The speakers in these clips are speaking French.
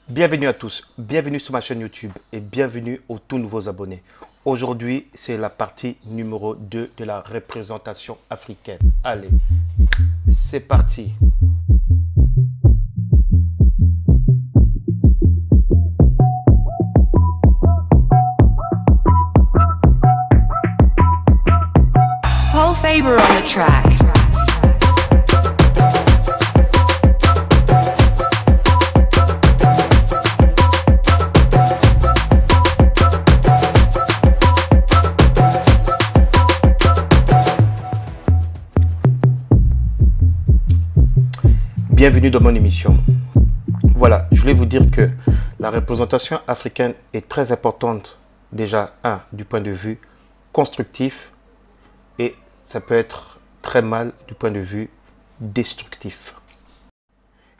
Bienvenue à tous, bienvenue sur ma chaîne YouTube et bienvenue aux tout nouveaux abonnés. Aujourd'hui, c'est la partie numéro 2 de la représentation africaine. Allez, c'est parti. Paul Faber on the track. Bienvenue dans mon émission. Voilà, je voulais vous dire que la représentation africaine est très importante, déjà, du point de vue constructif, et ça peut être très mal du point de vue destructif.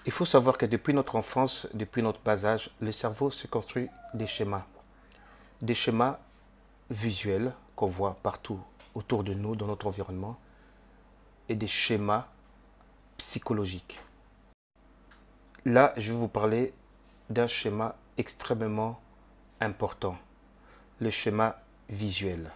Il faut savoir que depuis notre enfance, depuis notre bas âge, le cerveau se construit des schémas visuels qu'on voit partout autour de nous, dans notre environnement, et des schémas psychologiques. Là, je vais vous parler d'un schéma extrêmement important, le schéma visuel.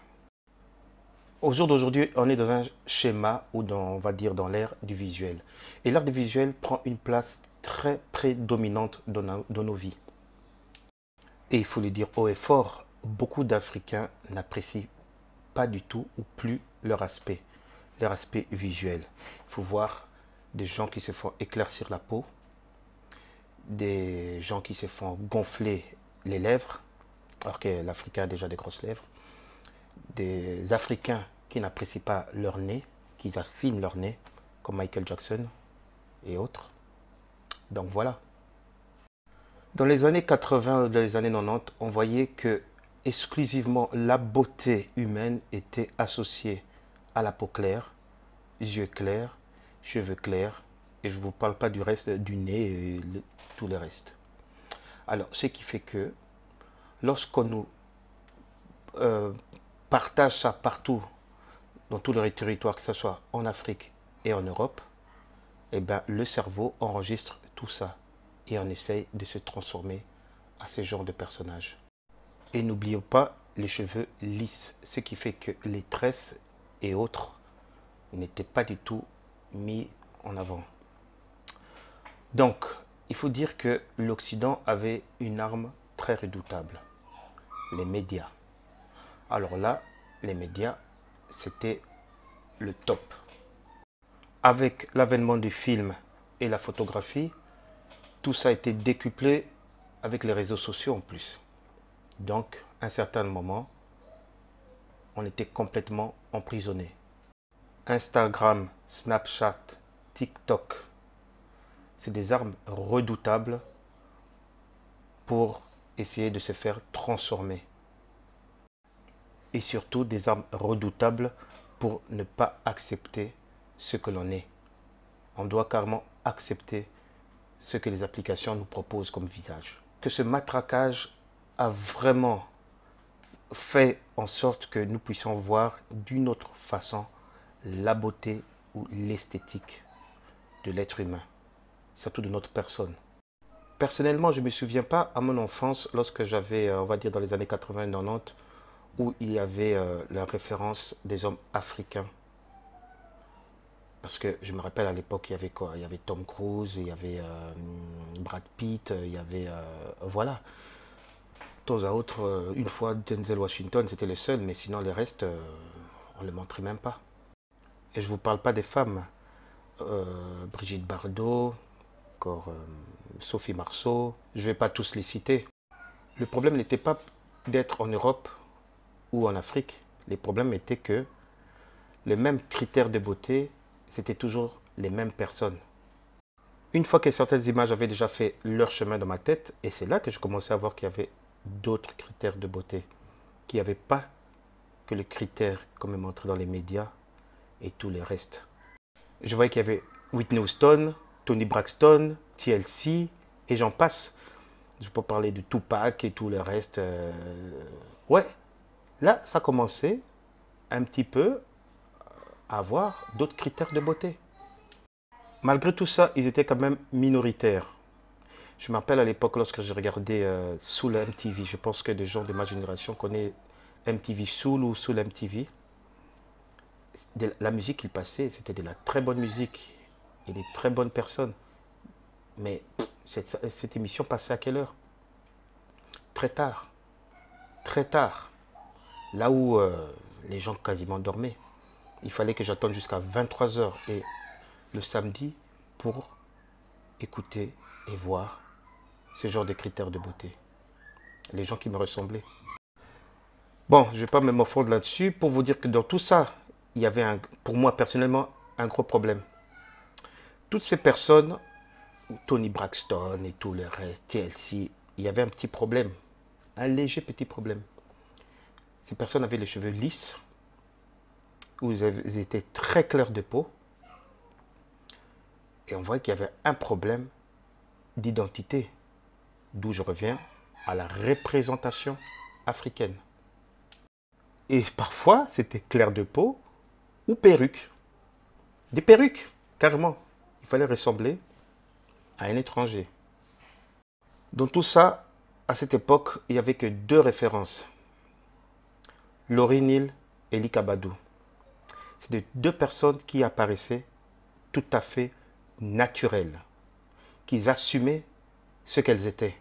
Au jour d'aujourd'hui, on est dans un schéma ou on va dire dans l'ère du visuel. Et l'ère du visuel prend une place très prédominante dans nos vies. Et il faut le dire haut et fort, beaucoup d'Africains n'apprécient pas du tout ou plus leur aspect visuel. Il faut voir des gens qui se font éclaircir la peau, des gens qui se font gonfler les lèvres, alors que l'Africain a déjà des grosses lèvres, des Africains qui n'apprécient pas leur nez, qui affinent leur nez, comme Michael Jackson et autres. Donc voilà. Dans les années 80 ou dans les années 90, on voyait que exclusivement la beauté humaine était associée à la peau claire, yeux clairs, cheveux clairs, et je ne vous parle pas du reste du nez et tout le reste. Alors, ce qui fait que lorsqu'on nous partage ça partout, dans tous les territoires, que ce soit en Afrique et en Europe, eh ben, le cerveau enregistre tout ça et on essaye de se transformer à ce genre de personnage. Et n'oublions pas les cheveux lisses, ce qui fait que les tresses et autres n'étaient pas du tout mis en avant. Donc, il faut dire que l'Occident avait une arme très redoutable, les médias. Alors là, les médias, c'était le top. Avec l'avènement du film et la photographie, tout ça a été décuplé avec les réseaux sociaux en plus. Donc, à un certain moment, on était complètement emprisonné. Instagram, Snapchat, TikTok, c'est des armes redoutables pour essayer de se faire transformer. Et surtout des armes redoutables pour ne pas accepter ce que l'on est. On doit carrément accepter ce que les applications nous proposent comme visage. Que ce matraquage a vraiment fait en sorte que nous puissions voir d'une autre façon la beauté ou l'esthétique de l'être humain, surtout de notre personne. Personnellement, je ne me souviens pas à mon enfance, lorsque j'avais, on va dire dans les années 80-90, où il y avait la référence des hommes africains. Parce que je me rappelle à l'époque, il y avait quoi? Il y avait Tom Cruise, il y avait Brad Pitt, il y avait... voilà. De temps à autre, une fois Denzel Washington, c'était le seul, mais sinon les restes, on ne le montrait même pas. Et je ne vous parle pas des femmes. Brigitte Bardot, encore Sophie Marceau, je ne vais pas tous les citer. Le problème n'était pas d'être en Europe ou en Afrique. Les problèmes étaient que les mêmes critères de beauté, c'était toujours les mêmes personnes. Une fois que certaines images avaient déjà fait leur chemin dans ma tête, et c'est là que je commençais à voir qu'il y avait d'autres critères de beauté, qu'il n'y avait pas que les critères comme montré dans les médias et tous les restes. Je voyais qu'il y avait Whitney Houston, Toni Braxton, TLC, et j'en passe. Je peux parler de Tupac et tout le reste. Ouais, là, ça commençait un petit peu à avoir d'autres critères de beauté. Malgré tout ça, ils étaient quand même minoritaires. Je me rappelle à l'époque, lorsque j'ai regardé Soul MTV, je pense que des gens de ma génération connaissent MTV Soul ou Soul MTV. La musique qu'il passait, c'était de la très bonne musique et des très bonnes personnes. Mais cette émission passait à quelle heure? Très tard. Très tard. Là où les gens quasiment dormaient. Il fallait que j'attende jusqu'à 23 heures et le samedi pour écouter et voir ce genre de critères de beauté. Les gens qui me ressemblaient. Bon, je ne vais pas me morfondre là-dessus pour vous dire que dans tout ça, il y avait, pour moi personnellement, un gros problème. Toutes ces personnes, Tony Braxton et tout le reste, TLC, il y avait un petit problème. Un léger petit problème. Ces personnes avaient les cheveux lisses, où ils étaient très clairs de peau. Et on voit qu'il y avait un problème d'identité. D'où je reviens à la représentation africaine. Et parfois, c'était clair de peau ou perruque. Des perruques, carrément. Il fallait ressembler à un étranger. Dans tout ça, à cette époque, il n'y avait que deux références. Laurie Neal et Lika Badou. C'est deux personnes qui apparaissaient tout à fait naturelles, qui assumaient ce qu'elles étaient.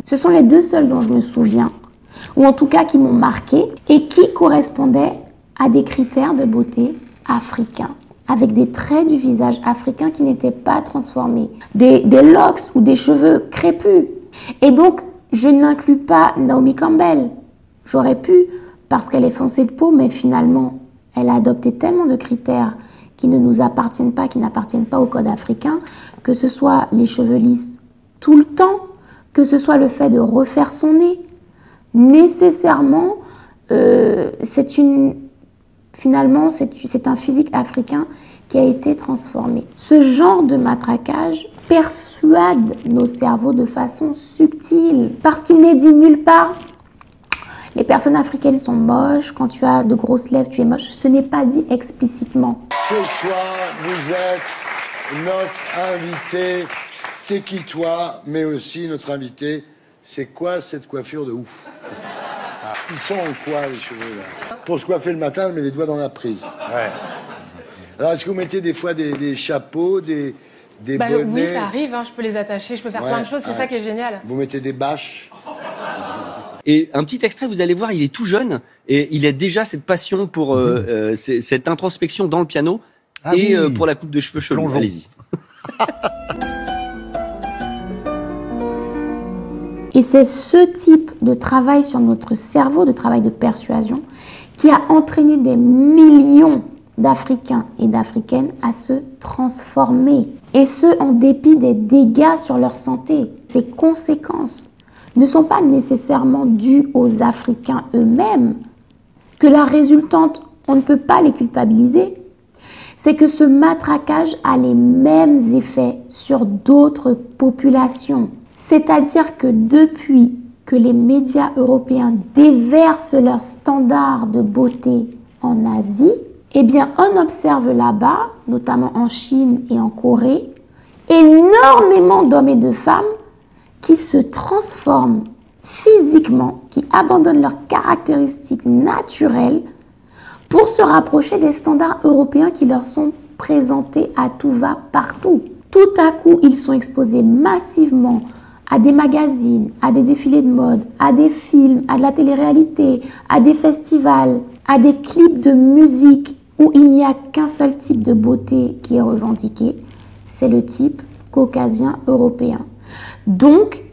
Ce sont les deux seuls dont je me souviens, ou en tout cas qui m'ont marqué et qui correspondaient à des critères de beauté africains, avec des traits du visage africain qui n'étaient pas transformés, des locks ou des cheveux crépus. Et donc, je n'inclus pas Naomi Campbell. J'aurais pu, parce qu'elle est foncée de peau, mais finalement, elle a adopté tellement de critères qui ne nous appartiennent pas, qui n'appartiennent pas au code africain, que ce soit les cheveux lisses tout le temps, que ce soit le fait de refaire son nez. Nécessairement, finalement, c'est un physique africain qui a été transformé. Ce genre de matraquage persuade nos cerveaux de façon subtile, parce qu'il n'est dit nulle part. Les personnes africaines sont moches, quand tu as de grosses lèvres, tu es moche. Ce n'est pas dit explicitement. Ce soir, vous êtes notre invité, t'es qui toi, mais aussi notre invité. C'est quoi cette coiffure de ouf? Ils sont en quoi les cheveux là? Pour se coiffer le matin, on met les doigts dans la prise. Ouais. Alors est-ce que vous mettez des fois des chapeaux, des bonnets? Oui, ça arrive, hein, je peux les attacher, je peux faire plein de choses, c'est ça qui est génial. Vous mettez des bâches? Et un petit extrait, vous allez voir, il est tout jeune et il a déjà cette passion pour cette introspection dans le piano pour la coupe de cheveux chelou. Allez-y. Et c'est ce type de travail sur notre cerveau, de travail de persuasion, qui a entraîné des millions d'Africains et d'Africaines à se transformer. Et ce, en dépit des dégâts sur leur santé. Ces conséquences ne sont pas nécessairement dues aux Africains eux-mêmes, que la résultante, on ne peut pas les culpabiliser. C'est que ce matraquage a les mêmes effets sur d'autres populations. C'est-à-dire que depuis que les médias européens déversent leurs standards de beauté en Asie, eh bien, on observe là-bas, notamment en Chine et en Corée, énormément d'hommes et de femmes qui se transforment physiquement, qui abandonnent leurs caractéristiques naturelles pour se rapprocher des standards européens qui leur sont présentés à tout va partout. Tout à coup, ils sont exposés massivement à des magazines, à des défilés de mode, à des films, à de la télé-réalité, à des festivals, à des clips de musique où il n'y a qu'un seul type de beauté qui est revendiqué, c'est le type caucasien européen. Donc,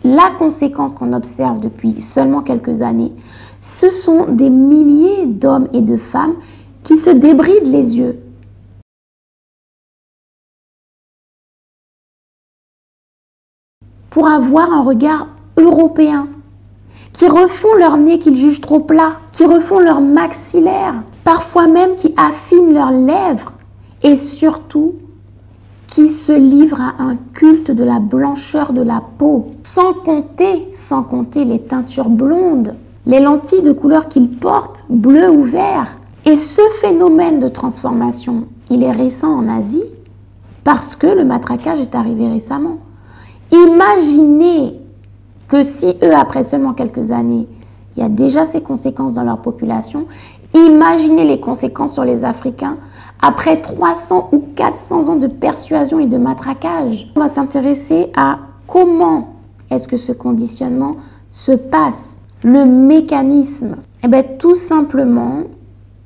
la conséquence qu'on observe depuis seulement quelques années, ce sont des milliers d'hommes et de femmes qui se débrident les yeux. Pour avoir un regard européen, qui refont leur nez qu'ils jugent trop plat, qui refont leur maxillaire, parfois même qui affinent leurs lèvres et surtout qui se livrent à un culte de la blancheur de la peau, sans compter les teintures blondes, les lentilles de couleur qu'ils portent, bleu ou vert. Et ce phénomène de transformation, il est récent en Asie parce que le matraquage est arrivé récemment. Imaginez que si eux, après seulement quelques années, il y a déjà ces conséquences dans leur population, imaginez les conséquences sur les Africains après 300 ou 400 ans de persuasion et de matraquage. On va s'intéresser à comment est-ce que ce conditionnement se passe, le mécanisme. Eh bien, tout simplement,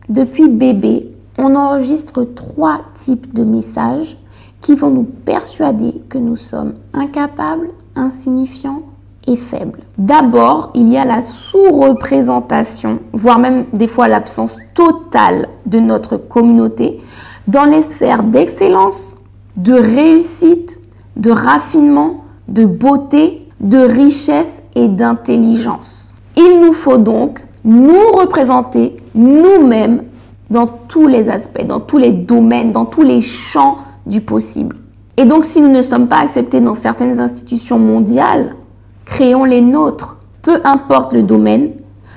depuis bébé, on enregistre 3 types de messages qui vont nous persuader que nous sommes incapables, insignifiants et faibles. D'abord, il y a la sous-représentation, voire même des fois l'absence totale de notre communauté dans les sphères d'excellence, de réussite, de raffinement, de beauté, de richesse et d'intelligence. Il nous faut donc nous représenter nous-mêmes dans tous les aspects, dans tous les domaines, dans tous les champs du possible. Et donc, si nous ne sommes pas acceptés dans certaines institutions mondiales, créons les nôtres, peu importe le domaine,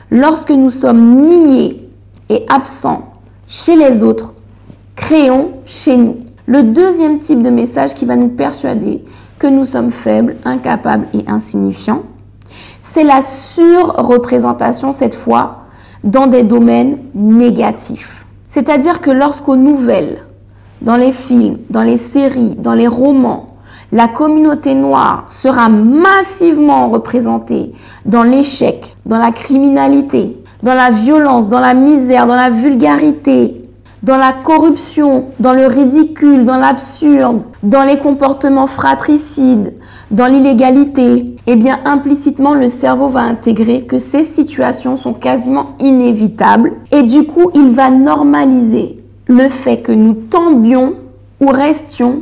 lorsque nous sommes niés et absents chez les autres, créons chez nous. Le deuxième type de message qui va nous persuader que nous sommes faibles, incapables et insignifiants, c'est la surreprésentation cette fois dans des domaines négatifs. C'est-à-dire que lorsqu'aux nouvelles, dans les films, dans les séries, dans les romans, la communauté noire sera massivement représentée dans l'échec, dans la criminalité, dans la violence, dans la misère, dans la vulgarité, dans la corruption, dans le ridicule, dans l'absurde, dans les comportements fratricides, dans l'illégalité, eh bien implicitement le cerveau va intégrer que ces situations sont quasiment inévitables et du coup il va normaliser le fait que nous tombions ou restions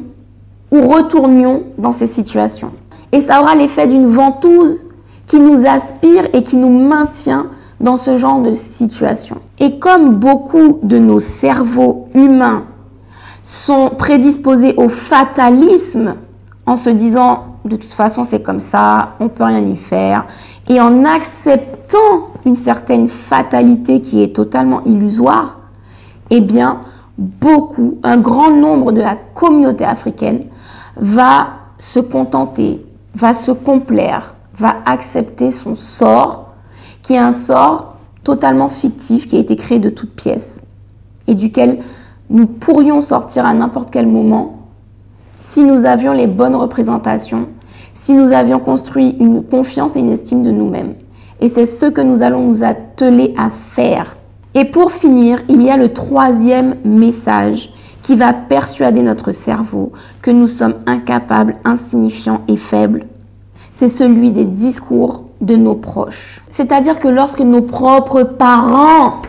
ou retournions dans ces situations. Et ça aura l'effet d'une ventouse qui nous aspire et qui nous maintient dans ce genre de situation. Et comme beaucoup de nos cerveaux humains sont prédisposés au fatalisme, en se disant de toute façon c'est comme ça, on peut rien y faire, et en acceptant une certaine fatalité qui est totalement illusoire, eh bien un grand nombre de la communauté africaine va se contenter, va se complaire, va accepter son sort, qui est un sort totalement fictif, qui a été créé de toutes pièces et duquel nous pourrions sortir à n'importe quel moment si nous avions les bonnes représentations, si nous avions construit une confiance et une estime de nous-mêmes. Et c'est ce que nous allons nous atteler à faire. Et pour finir, il y a le troisième message qui va persuader notre cerveau que nous sommes incapables, insignifiants et faibles. C'est celui des discours de nos proches. C'est-à-dire que lorsque nos propres parents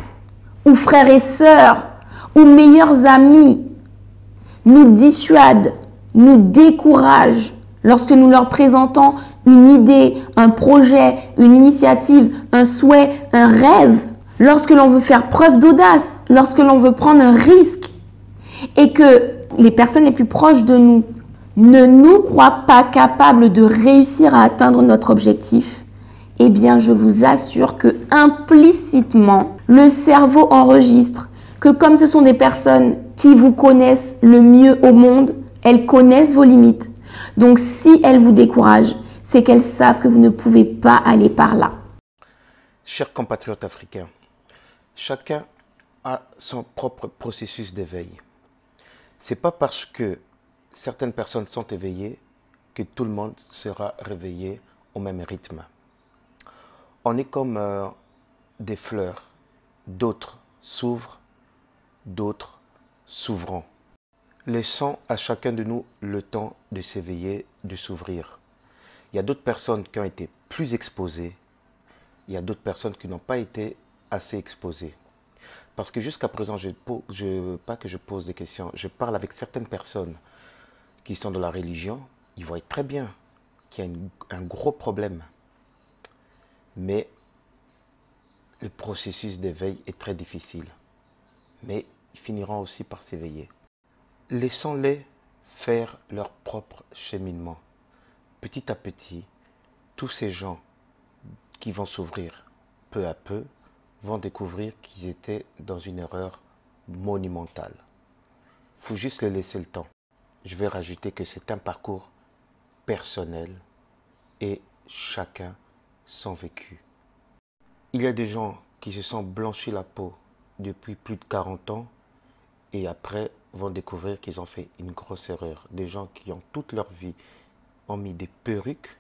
ou frères et sœurs ou meilleurs amis nous dissuadent, nous découragent, lorsque nous leur présentons une idée, un projet, une initiative, un souhait, un rêve, lorsque l'on veut faire preuve d'audace, lorsque l'on veut prendre un risque et que les personnes les plus proches de nous ne nous croient pas capables de réussir à atteindre notre objectif, eh bien je vous assure que implicitement, le cerveau enregistre que comme ce sont des personnes qui vous connaissent le mieux au monde, elles connaissent vos limites. Donc si elles vous découragent, c'est qu'elles savent que vous ne pouvez pas aller par là. Chers compatriotes africains, chacun a son propre processus d'éveil. Ce n'est pas parce que certaines personnes sont éveillées que tout le monde sera réveillé au même rythme. On est comme des fleurs, d'autres s'ouvrent, d'autres s'ouvrent. Laissons à chacun de nous le temps de s'éveiller, de s'ouvrir. Il y a d'autres personnes qui ont été plus exposées, il y a d'autres personnes qui n'ont pas été assez exposées. Parce que jusqu'à présent, pas que je pose des questions, je parle avec certaines personnes qui sont de la religion, ils voient très bien qu'il y a un gros problème. Mais le processus d'éveil est très difficile. Mais ils finiront aussi par s'éveiller. Laissons-les faire leur propre cheminement. Petit à petit, tous ces gens qui vont s'ouvrir, peu à peu, vont découvrir qu'ils étaient dans une erreur monumentale. Il faut juste les laisser le temps. Je vais rajouter que c'est un parcours personnel et chacun son vécu. Il y a des gens qui se sont blanchis la peau depuis plus de 40 ans et après vont découvrir qu'ils ont fait une grosse erreur. Des gens qui ont toute leur vie ont mis des perruques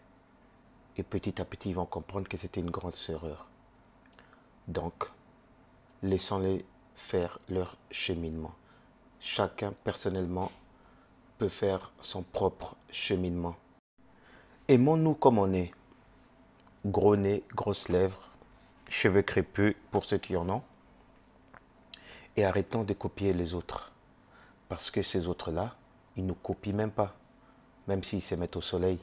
et petit à petit ils vont comprendre que c'était une grosse erreur. Donc, laissons-les faire leur cheminement. Chacun personnellement peut faire son propre cheminement. Aimons-nous comme on est. Gros nez, grosses lèvres, cheveux crépus pour ceux qui en ont. Et arrêtons de copier les autres. Parce que ces autres-là, ils ne nous copient même pas. Même s'ils se mettent au soleil.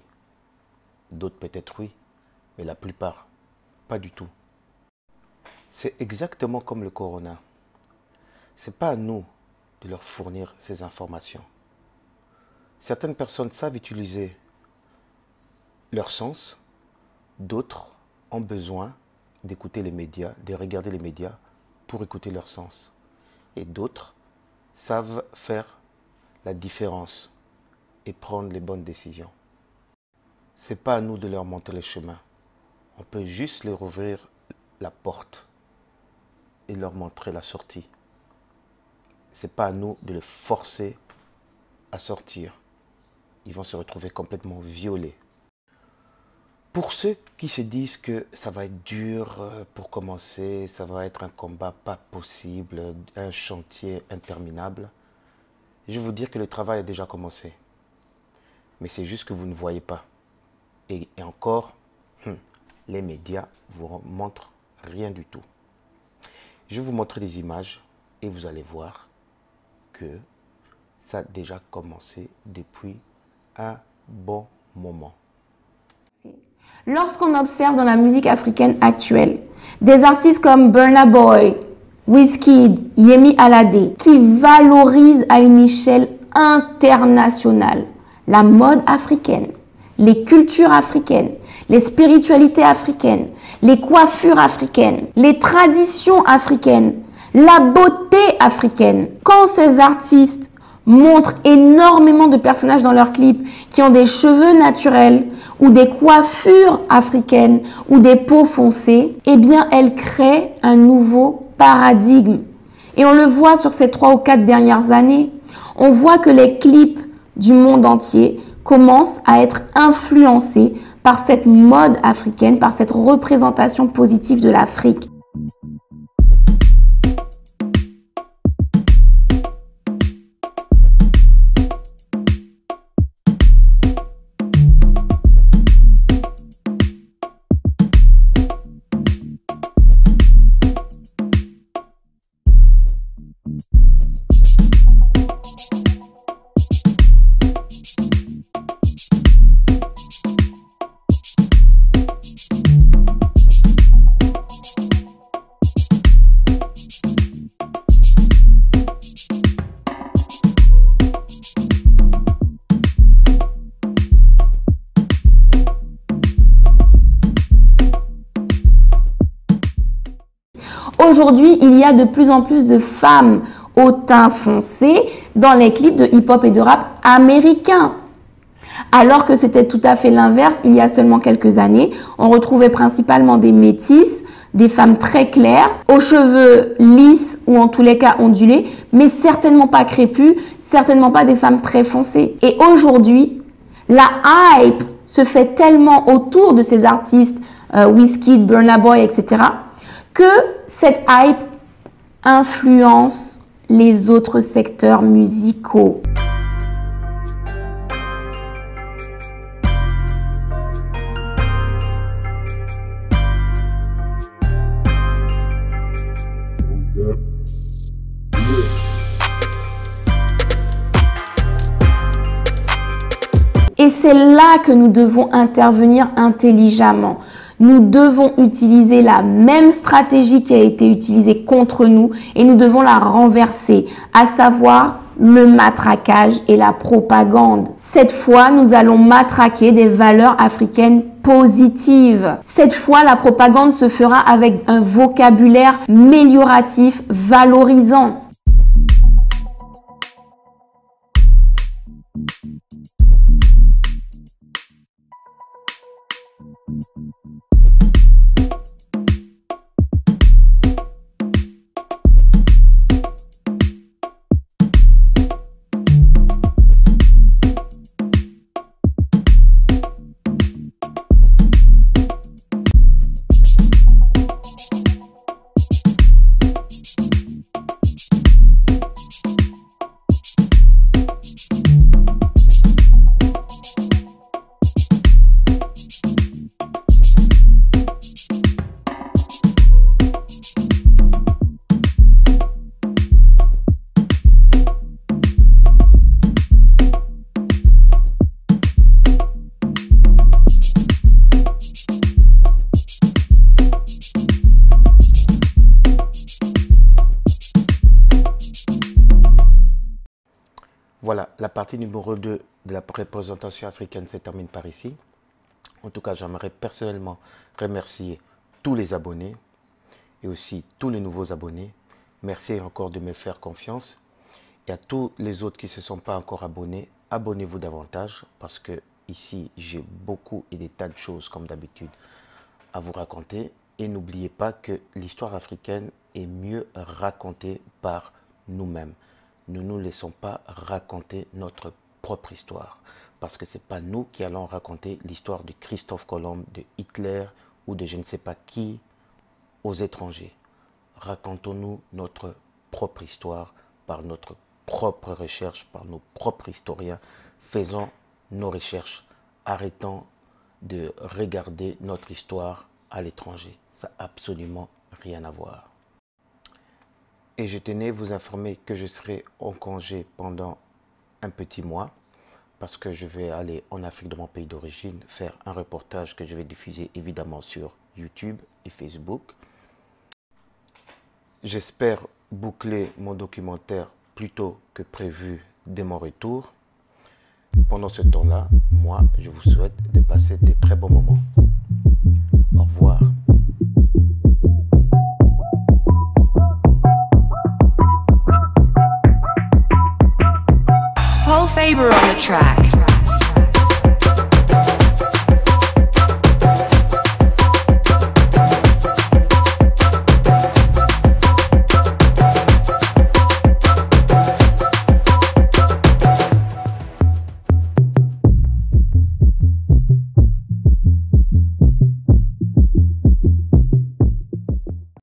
D'autres peut-être oui, mais la plupart, pas du tout. C'est exactement comme le corona. Ce n'est pas à nous de leur fournir ces informations. Certaines personnes savent utiliser leur sens, d'autres ont besoin d'écouter les médias, de regarder les médias pour écouter leur sens. Et d'autres savent faire la différence et prendre les bonnes décisions. Ce n'est pas à nous de leur montrer le chemin. On peut juste leur ouvrir la porte et leur montrer la sortie. Ce n'est pas à nous de les forcer à sortir. Ils vont se retrouver complètement violés. Pour ceux qui se disent que ça va être dur pour commencer, ça va être un combat pas possible, un chantier interminable, je vais vous dire que le travail a déjà commencé. Mais c'est juste que vous ne voyez pas. Et encore, les médias vous montrent rien du tout. Je vais vous montrer des images et vous allez voir que ça a déjà commencé depuis un bon moment. Lorsqu'on observe dans la musique africaine actuelle des artistes comme Burna Boy, Wizkid, Yemi Alade qui valorisent à une échelle internationale la mode africaine, les cultures africaines, les spiritualités africaines, les coiffures africaines, les traditions africaines, la beauté africaine. Quand ces artistes montrent énormément de personnages dans leurs clips qui ont des cheveux naturels ou des coiffures africaines ou des peaux foncées, eh bien, elles créent un nouveau paradigme. Et on le voit sur ces 3 ou 4 dernières années. On voit que les clips du monde entier commencent à être influencés par cette mode africaine, par cette représentation positive de l'Afrique. Aujourd'hui, il y a de plus en plus de femmes au teint foncé dans les clips de hip-hop et de rap américains. Alors que c'était tout à fait l'inverse il y a seulement quelques années. On retrouvait principalement des métisses, des femmes très claires, aux cheveux lisses ou en tous les cas ondulés, mais certainement pas crépus, certainement pas des femmes très foncées. Et aujourd'hui, la hype se fait tellement autour de ces artistes, Wizkid, Burna Boy, etc., que cette hype influence les autres secteurs musicaux. Et c'est là que nous devons intervenir intelligemment. Nous devons utiliser la même stratégie qui a été utilisée contre nous et nous devons la renverser, à savoir le matraquage et la propagande. Cette fois, nous allons matraquer des valeurs africaines positive. Cette fois, la propagande se fera avec un vocabulaire amélioratif, valorisant. Voilà, la partie numéro 2 de la représentation africaine se termine par ici. En tout cas, j'aimerais personnellement remercier tous les abonnés et aussi tous les nouveaux abonnés. Merci encore de me faire confiance. Et à tous les autres qui ne se sont pas encore abonnés, abonnez-vous davantage parce que ici, j'ai beaucoup et des tas de choses comme d'habitude à vous raconter. Et n'oubliez pas que l'histoire africaine est mieux racontée par nous-mêmes. Ne nous laissons pas raconter notre propre histoire. Parce que ce n'est pas nous qui allons raconter l'histoire de Christophe Colomb, de Hitler ou de je ne sais pas qui aux étrangers. Racontons-nous notre propre histoire par notre propre recherche, par nos propres historiens. Faisons nos recherches. Arrêtons de regarder notre histoire à l'étranger. Ça n'a absolument rien à voir. Et je tenais à vous informer que je serai en congé pendant un petit mois parce que je vais aller en Afrique de mon pays d'origine faire un reportage que je vais diffuser évidemment sur YouTube et Facebook. J'espère boucler mon documentaire plus tôt que prévu dès mon retour. Pendant ce temps-là, moi, je vous souhaite de passer de très bons moments. Au revoir. Paul Faber on the track.